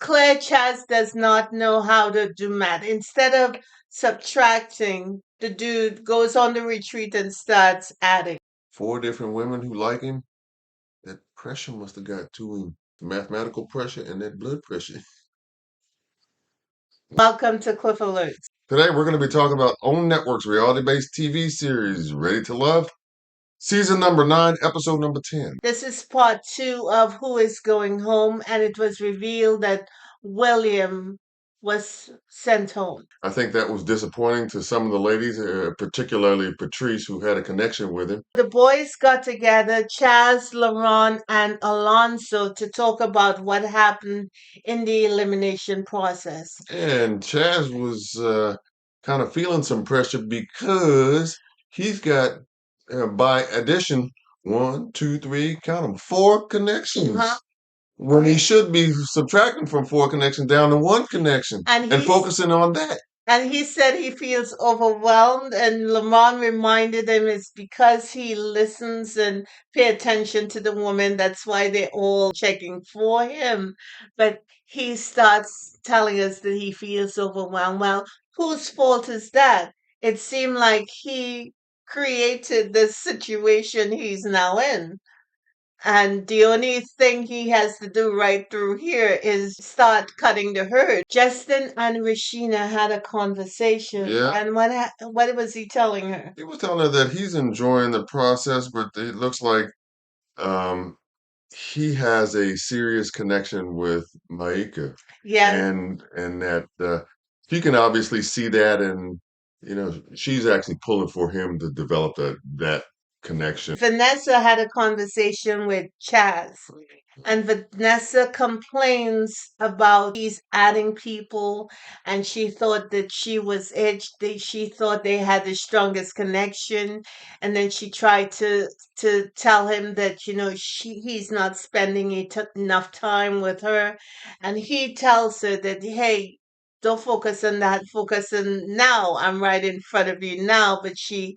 Claire Chaz does not know how to do math. Instead of subtracting, the dude goes on the retreat and starts adding. 4 different women who like him. That pressure must have got to him. Mathematical pressure and that blood pressure. Welcome to Cliff Alerts. Today we're going to be talking about OWN Network's reality-based TV series, Ready to Love, season number 9, episode number 10. This is part 2 of Who is Going Home, and it was revealed that William was sent home. I think that was disappointing to some of the ladies, particularly Patrice, who had a connection with him. The boys got together, Chaz, LaRon, and Alonso, to talk about what happened in the elimination process. And Chaz was kind of feeling some pressure because he's got, by addition, 1, 2, 3, count them, 4 connections. Uh-huh. When he should be subtracting from 4 connections down to 1 connection And and focusing on that. And he said he feels overwhelmed, and Lamont reminded him it's because he listens and pay attention to the woman. That's why they're all checking for him. But he starts telling us that he feels overwhelmed. Well, whose fault is that? It seemed like he created this situation he's now in. And the only thing he has to do right through here is start cutting the herd. Justin and Rashina had a conversation. Yeah. And what was he telling her? He was telling her that he's enjoying the process, but it looks like um, he has a serious connection with Maika. Yeah. And that he can obviously see that, and she's actually pulling for him to develop that connection. Vanessa had a conversation with Chaz, and Vanessa complains about he's adding people, and she thought that she was it. She thought they had the strongest connection, and then she tried to tell him that he's not spending enough time with her, and he tells her that, hey, don't focus on that, focus on now. I'm right in front of you now. But she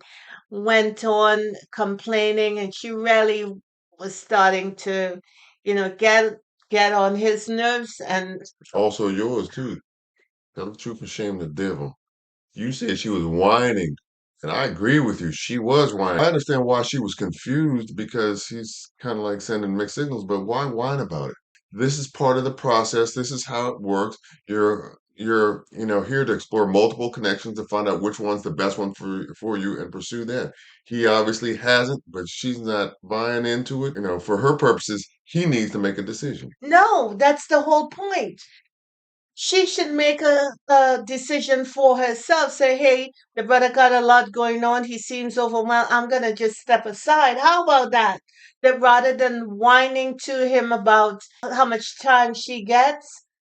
went on complaining, and she really was starting to, get on his nerves. And Also yours too. Tell the truth and shame the devil. You said she was whining, and I agree with you. She was whining. I understand why she was confused, because he's kind of like sending mixed signals, but why whine about it? This is part of the process. This is how it works. You're here to explore multiple connections to find out which one's the best one for you and pursue that. He obviously hasn't, but she's not buying into it. For her purposes, he needs to make a decision. no, that's the whole point. She should make a decision for herself. Say, hey, the brother got a lot going on. He seems overwhelmed. I'm going to just step aside. How about that? That rather than whining to him about how much time she gets,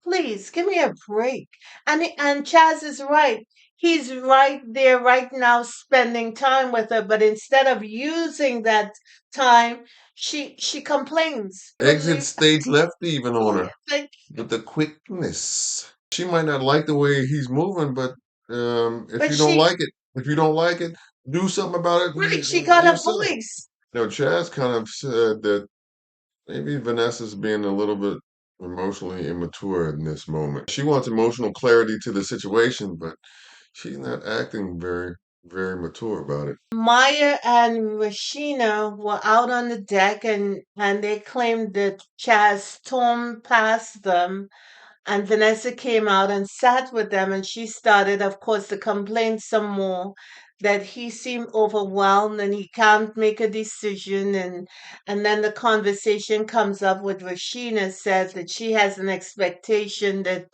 please give me a break. And Chaz is right. He's right there right now spending time with her, but instead of using that time, she complains. Exit stage left even on her. Like, With the quickness. She might not like the way he's moving, but if but you don't she like it, do something about it Right, she got a yourself. voice. Chaz kind of said that maybe Vanessa's being a little bit emotionally immature in this moment. She wants emotional clarity to the situation, but she's not acting very, very mature about it. Maya and Rashina were out on the deck, and they claimed that Chaz stormed past them, and Vanessa came out and sat with them, and she started, of course, to complain some more that he seemed overwhelmed and he can't make a decision. And then the conversation comes up with Rashina says that she has an expectation that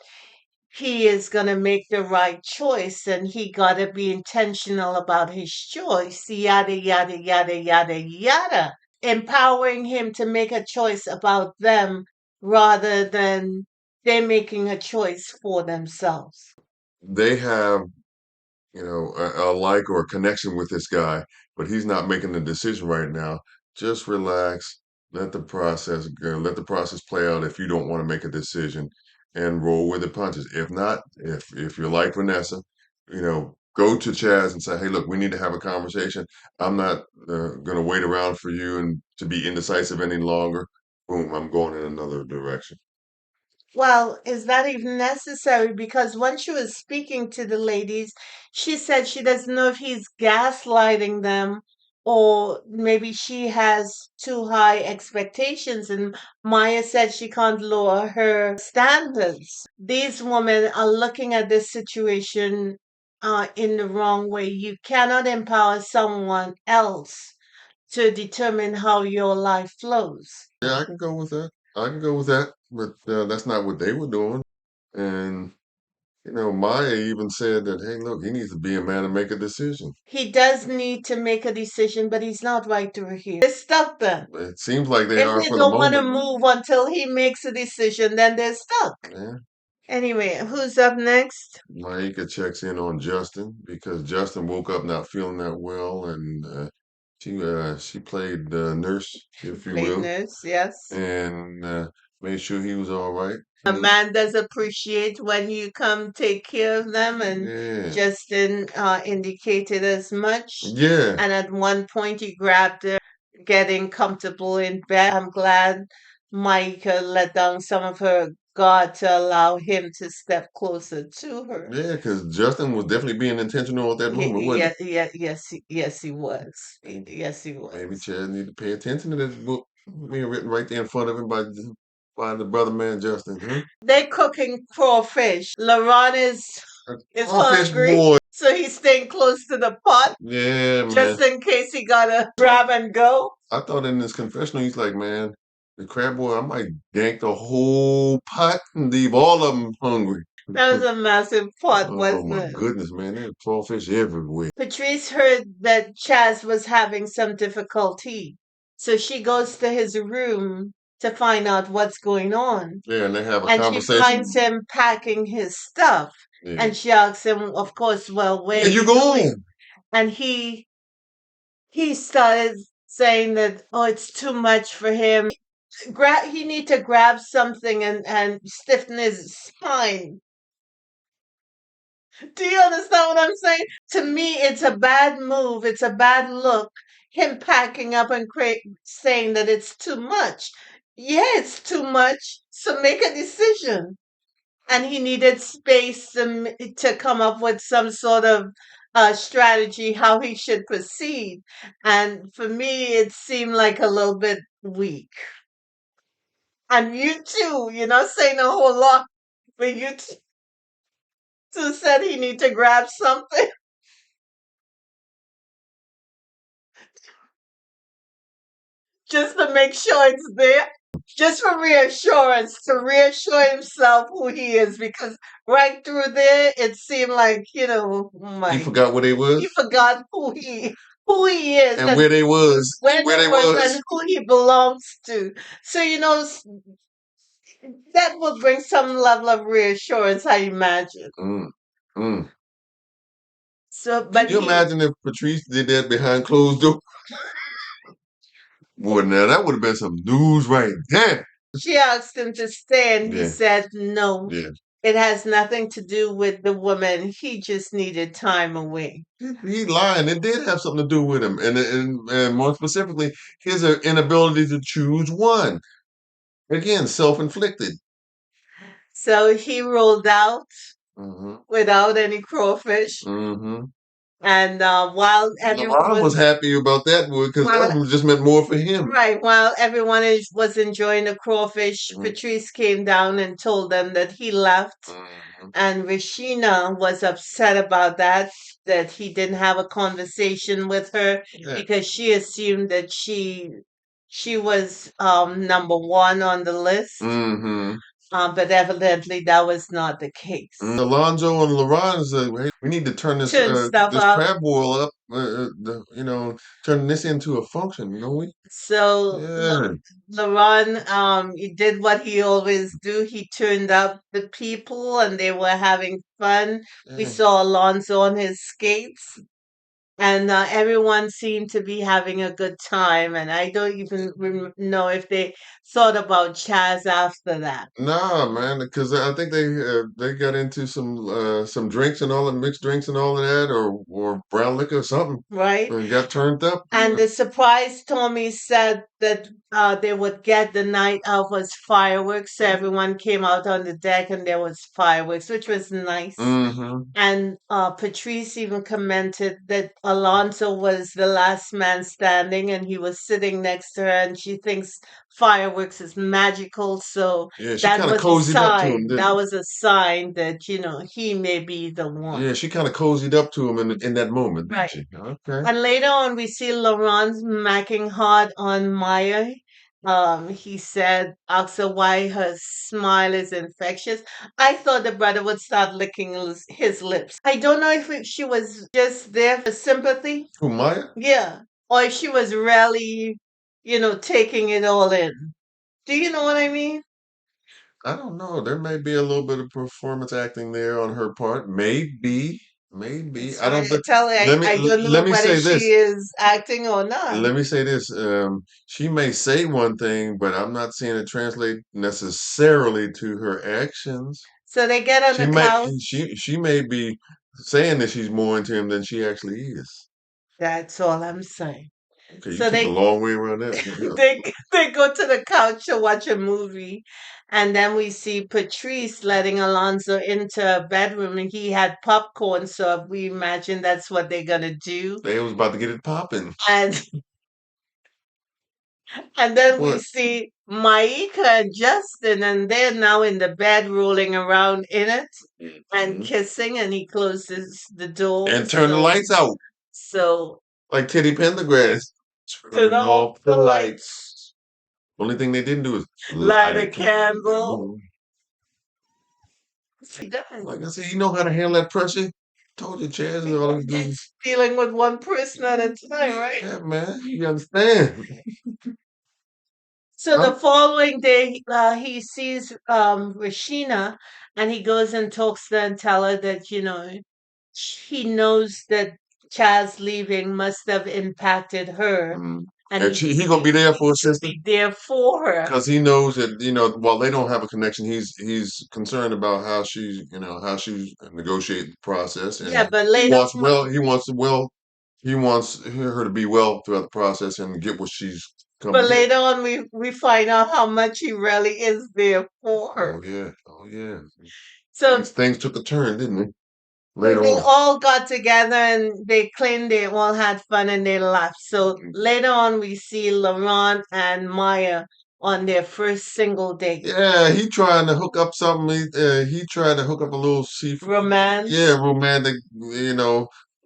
he is going to make the right choice, and he got to be intentional about his choice, yada yada yada yada yada, empowering him to make a choice about them rather than they making a choice for themselves. They have a like or a connection with this guy, but he's not making the decision right now. Just relax, let the process go, let the process play out if you don't want to make a decision, and roll with the punches. If not, if you're like Vanessa, go to Chaz and say, hey, look, we need to have a conversation. I'm not going to wait around for you and to be indecisive any longer. Boom, I'm going in another direction. Well, is that even necessary? Because when she was speaking to the ladies, she said she doesn't know if he's gaslighting them or maybe she has too high expectations. And Maya said she can't lower her standards. These women are looking at this situation in the wrong way. You cannot empower someone else to determine how your life flows. Yeah, I can go with that. I can go with that, but that's not what they were doing. And Maya even said that, hey, look, he needs to be a man and make a decision. He does need to make a decision, but he's not right through here. They're stuck then. It seems like they If are they for the don't want to moment. move until he makes a decision, then they're stuck. Yeah. Anyway, who's up next? Maika checks in on Justin because Justin woke up not feeling that well, and she played nurse, if you Played will, nurse, yes. and made sure he was all right. A man does appreciate when you come take care of them, and Yeah, Justin indicated as much. yeah, And at one point, he grabbed her, getting comfortable in bed. I'm glad Micah let down some of her guard to allow him to step closer to her. yeah. Because Justin was definitely being intentional at that moment, wasn't Yes, he was. he? Yes, he Maybe was. Chad need to pay attention to this book being written right there in front of him by the brother man Justin. Huh? They're cooking crawfish. LaRon is Crawfish hungry, boy. so he's staying close to the pot Yeah, man. just in case he gotta grab and go. I thought in this confessional, he's like, man, the crab boy, I might gank the whole pot and leave all of them hungry. That was a massive pot, Oh wasn't my it? goodness, man, there's crawfish everywhere. Patrice heard that Chaz was having some difficulty, so she goes to his room to find out what's going on. Yeah, and they have a And she finds conversation. him packing his stuff. Yeah. And she asks him, of course, well, where Where are you you going? going? And he started saying that, oh, it's too much for him. He need to grab something and stiffen his spine. Do you understand what I'm saying? To me, it's a bad move. It's a bad look. Him packing up and saying that it's too much. Yeah, it's too much. So make a decision. And he needed space to come up with some sort of strategy how he should proceed. And for me, it seemed like a little bit weak. And you too, you're not saying a whole lot, but you too said he need to grab something just to make sure it's there. Just for reassurance, to reassure himself who he is, because right through there, it seemed like, He my, forgot where they he was forgot who he is and and where they was, where where they they was was. and who he belongs to. So, that would bring some level of reassurance, I imagine. Mm, mm. So, Can but you imagine if Patrice did that behind closed doors? Boy, now that would have been some news right there. she asked him to stay, and he Yeah, said no. yeah. It has nothing to do with the woman. He just needed time away. He lying. It did have something to do with him, and more specifically, his inability to choose one. Again, self-inflicted. So he rolled out Mm-hmm. without any crawfish. Mm-hmm. And while everyone LeBron was happy about that one because that while one just meant more for him. right, while everyone was enjoying the crawfish, Mm-hmm. Patrice came down and told them that he left. Mm-hmm. And Rashina was upset about that he didn't have a conversation with her Yeah. because she assumed that she was number one on the list. Mm-hmm. But evidently that was not the case. Alonzo and LeBron said, "Hey, we need to turn Turn stuff this up. crab boil up. Turn this into a function, don't we?" So Yeah. LaRon, he did what he always do. He turned up the people, and they were having fun. We Yeah. saw Alonso on his skates, and everyone seemed to be having a good time. And I don't even know if they thought about Chaz after that, Nah, man, because I think they got into some drinks and all the mixed drinks and all of that, or brown liquor or something, right? and got turned up. And the surprise Tommy said that they would get the night out was fireworks. So everyone came out on the deck and there was fireworks, which was nice. Mm-hmm. And Patrice even commented that Alonso was the last man standing and he was sitting next to her, and she thinks fireworks is magical. So Yeah, she that kind of was a cozied up to him, sign. didn't That was a sign that, he may be the she? Yeah, one. she kind of cozied up to him in that moment, didn't Right. she? Okay. And later on, we see Laurent macking hard on Maya. He said, asked her why her smile is infectious. I thought the brother would start licking his lips. I don't know if she was just there for sympathy. Who, Maya? Yeah. Or if she was really, taking it all in. Do you know what I mean? I don't know. There may be a little bit of performance acting there on her part. Maybe, maybe. That's I why don't. I But tell her I don't let know me whether say she this. is acting or not. Let me say this. She may say one thing, but I'm not seeing it translate necessarily to her actions. So they get on She the may couch. she may be saying that she's more into him than she actually is. That's all I'm saying. Okay, you So took a they long way around that. Yeah. they go to the couch to watch a movie, and then we see Patrice letting Alonso into a bedroom, and he had popcorn, so we imagine that's what they're gonna do. They was about to get it popping. And and then we What? see Maika and Justin, and they're now in the bed rolling around in it and Mhm. kissing, and he closes the door. And turn the lights out So like Teddy Pendergrass. turn Turn off off the the lights, lights. Only thing they didn't do is light light a a candle. candle. He does. Like I said, you know how to handle that pressure. Told you, Chaz, all I'm doing. It's dealing with one person at a time, right? Yeah, man, you understand? So Huh? the following day, he sees Rashina, and he goes and talks to her and tell her that he knows that Chaz leaving must have impacted her, Mm. and And he he gonna be there for his to sister be there for her. because he knows that while they don't have a connection, he's concerned about how she's negotiating the process, and Yeah, but he later, wants well he wants to well he wants her to be well throughout the process and get what she's come to but get. later on, we find out how much he really is there for her. Oh yeah, oh yeah. So Things took a turn, didn't they? so Later they on. all got together and they claimed they all had fun and they laughed. So Mhm. later on, we see Laurent and Maya on their first single date. Yeah, he trying to hook up something. He tried to hook up a little seafood. Yeah, Romance, romantic.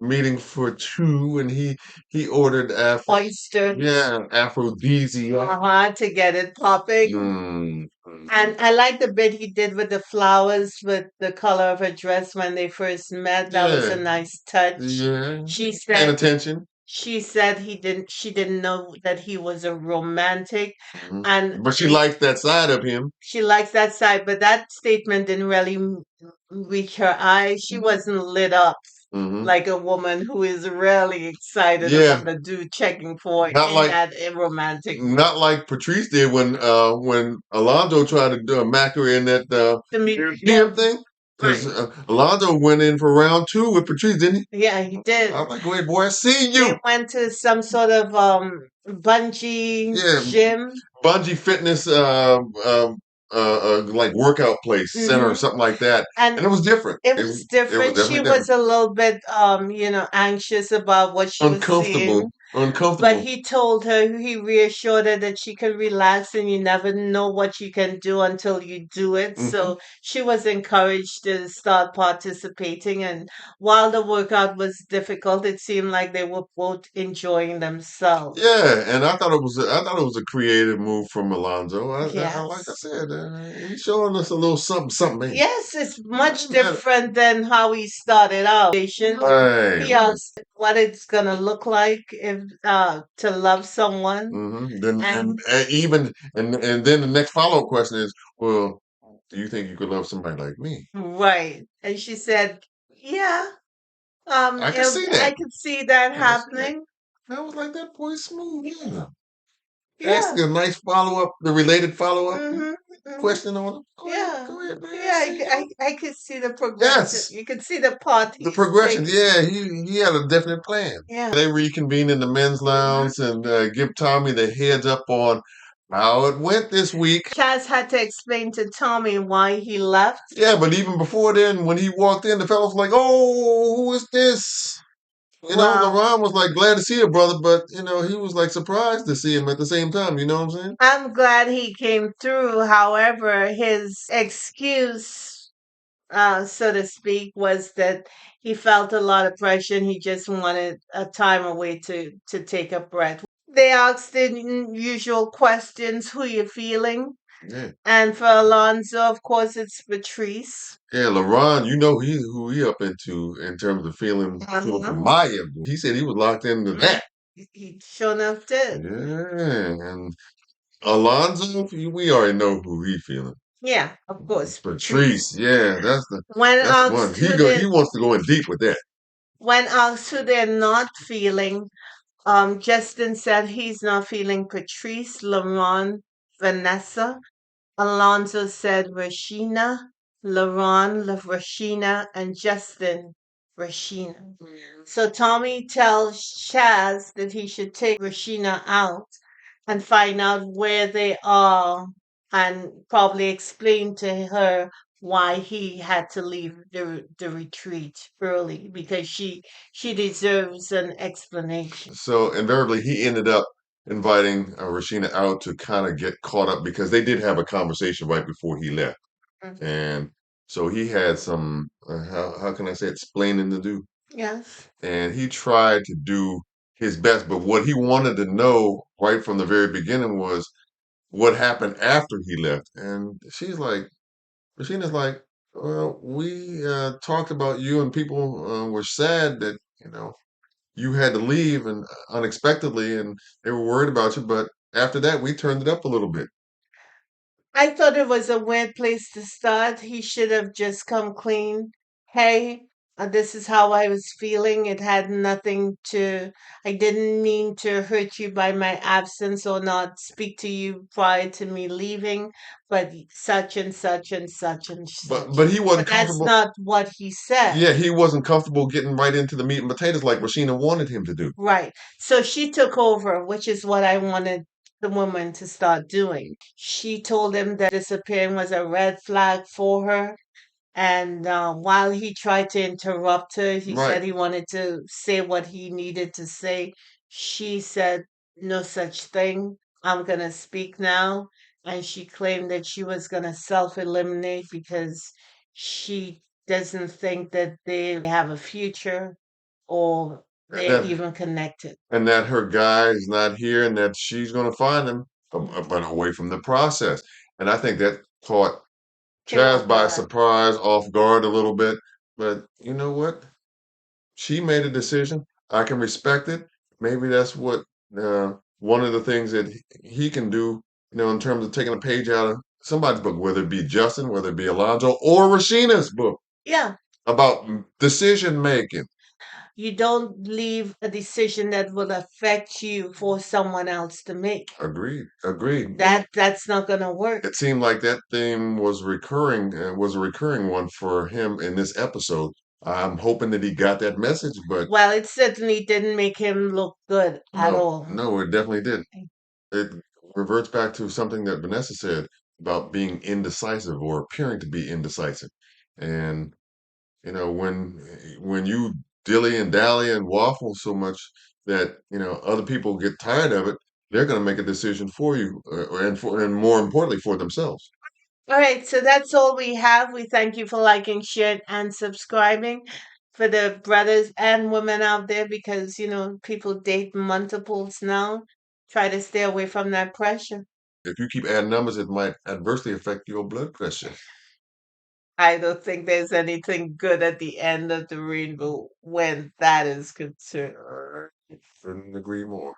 Meeting for two, and he ordered oysters, aphrodisiac. to get it popping. Mm. And I like the bit he did with the flowers with the color of her dress when they first met. That was a Yeah, nice touch. yeah. She Paying said attention. she said she didn't know that he was a romantic, Mhm. and But she likes that side of him. she likes that side, but that statement didn't really reach her eyes. She wasn't lit up Hmm. like a woman who is really excited Yeah, about a dude checking for not in like that romantic way. not like Patrice did when Alonzo tried to do a mac her in that The museum thing. Because right. Alonzo went in for round two with Patrice, didn't he? Yeah, he did. I'm like, go ahead, boy, I see They you. went to some sort of bungee Yeah, gym. bungee fitness, like workout place, center, or Hmm. something like that, And and it was different. it It was it was different. She definitely was different. a little bit anxious about what she was Uncomfortable, seeing. But uncomfortable. he told her, he reassured her that she can relax and you never know what you can do until you do it. Hmm. So she was encouraged to start participating. And while the workout was difficult, it seemed like they were both enjoying themselves. Yeah, and I thought it was a creative move from Alonzo. Like I Yes. said, he's showing us a little something, something. Ain't Yes, it's much he? Yeah, different than how he started out. right, He right. asked what it's gonna look like if to love someone. Then And and then the next follow-up question is, well, do you think you could love somebody like me? right. And she said, yeah, I can see I that. could see that I can see that. happening. I was like, that boy smooth. Yeah. Yeah. Asking a nice follow-up, the related follow-up. Hmm. question on him. Yeah, Go ahead, man. yeah, You know. I could see the progression. Yes, You could see the part the he's progression. taking. Yeah, he had a definite plan. Yeah. They reconvened in the men's lounge and give Tommy the heads up on how it went this week. Chaz had to explain to Tommy why he left. Yeah, but even before then, when he walked in, the fellas was like, "Oh, who is this?" You know, Well, LaRon was like glad to see a brother, but you know, he was like surprised to see him at the same time. You know what I'm saying? I'm glad he came through. However, his excuse, so to speak, was that he felt a lot of pressure and he just wanted a time away to take a breath. They asked the usual questions, who you feeling? Yeah. And for Alonzo, of course, it's Patrice. Yeah, LaRon, you know who he up into in terms of feeling for Maya. He said he was locked into that. He sure enough did. Yeah, and Alonzo, we already know who he feeling. Yeah, of course, Patrice, Patrice. yeah, When that's the one. asked who He they wants to go in deep with that. when asked who they're not feeling, Justin said he's not feeling Patrice, Laron, Vanessa. Alonzo said Rashina, LaRon, Rashina, and Justin, Rashina. So Tommy tells Chaz that he should take Rashina out and find out where they are and probably explain to her why he had to leave the retreat early because she deserves an explanation. So invariably, he ended up inviting Rashina out to kind of get caught up because they did have a conversation right before he left, Mhm. and so he had some how can I say explaining to do, Yes. and he tried to do his best. But what he wanted to know right from the very beginning was what happened after he left, and Rashina's like, well, we talked about you, and people were sad that you had to leave and unexpectedly, and they were worried about you. But after that, we turned it up a little bit. I thought it was a weird place to start. He should have just come clean. Hey, this is how I was feeling. It had nothing to, I didn't mean to hurt you by my absence or not speak to you prior to me leaving, but such and such and such and But such. he But wasn't that's comfortable. not what he said. Yeah, he wasn't comfortable getting right into the meat and potatoes like Rashina wanted him to do. Right. So she took over, which is what I wanted the woman to start doing. She told him that disappearing was a red flag for her. And while he tried to interrupt her, he Right. said he wanted to say what he needed to say. She said, no such thing. I'm going to speak now. And she claimed that she was going to self eliminate because she doesn't think that they have a future or And they're that even connected. her guy is not here, and that she's going to find him, but away from the process. And I think that caught Him Chaz off by guard. surprise, off guard a little bit. But you know what? She made a decision. I can respect it. Maybe that's what one of the things that he can do, in terms of taking a page out of somebody's book, whether it be Justin, whether it be Alonzo or Rashina's book Yeah. about decision making. You don't leave a decision that will affect you for someone else to make. Agreed. Agreed. That's not gonna work. It seemed like that theme was a recurring one for him in this episode. I'm hoping that he got that message, but Well, it certainly didn't make him look good at no, all. no, it definitely didn't. It reverts back to something that Vanessa said about being indecisive or appearing to be indecisive. And when you dilly and dally and waffle so much that other people get tired of it, they're going to make a decision for you, and more importantly for themselves. All right, so that's all we have. We thank you for liking, sharing, and subscribing for the brothers and women out there because people date multiples now. Try to stay away from that pressure. If you keep adding numbers, it might adversely affect your blood pressure. I don't think there's anything good at the end of the rainbow when that is concerned. Couldn't agree more.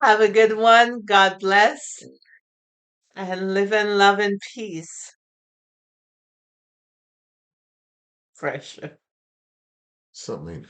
Have a good one. God bless. And live in love and peace. Pressure. Something.